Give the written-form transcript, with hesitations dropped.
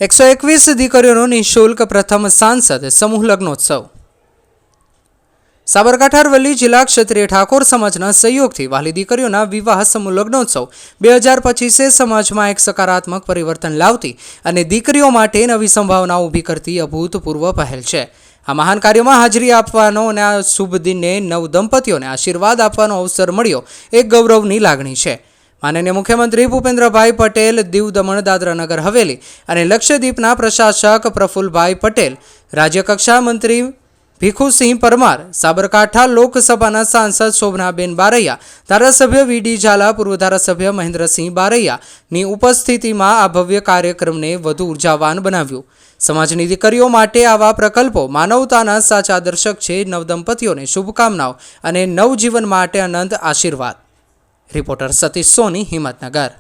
121 દીકરીઓનો નિઃશુલ્ક પ્રથમ સાંસદ સમૂહ લગ્નોત્સવ। સાબરકાંઠા અરવલ્લી જિલ્લા ક્ષત્રિય ઠાકોર સમાજના સહયોગથી વહાલી દીકરીઓના વિવાહ સમૂહ લગ્નોત્સવ 2025 સમાજમાં એક સકારાત્મક પરિવર્તન લાવતી અને દીકરીઓ માટે નવી સંભાવનાઓ ઊભી કરતી અભૂતપૂર્વ પહેલ છે। આ મહાન કાર્યમાં હાજરી આપવાનો અને આ શુભ દિને નવ દંપતીઓને આશીર્વાદ આપવાનો અવસર મળ્યો એક ગૌરવની લાગણી છે। માનનીય મુખ્યમંત્રી ભૂપેન્દ્રભાઈ પટેલ, દીવ દમણ દાદરા નગર હવેલી અને લક્ષદ્વીપના પ્રશાસક પ્રફુલ્લભાઈ પટેલ, રાજ્યકક્ષા મંત્રી ભીખુસિંહ પરમાર, સાબરકાંઠા લોકસભાના સાંસદ શોભનાબેન બારૈયા, ધારાસભ્ય વી.ડી. ઝાલા, પૂર્વ ધારાસભ્ય મહેન્દ્રસિંહ બારૈયાની ઉપસ્થિતિમાં આ ભવ્ય કાર્યક્રમને વધુ ઉર્જાવાન બનાવ્યું। સમાજની દીકરીઓ માટે આવા પ્રકલ્પો માનવતાના સાચા દર્શક છે। નવદંપતીઓને શુભકામનાઓ અને નવજીવન માટે અનંત આશીર્વાદ। રિપોર્ટર સતીશ સોની, હિંમતનગર।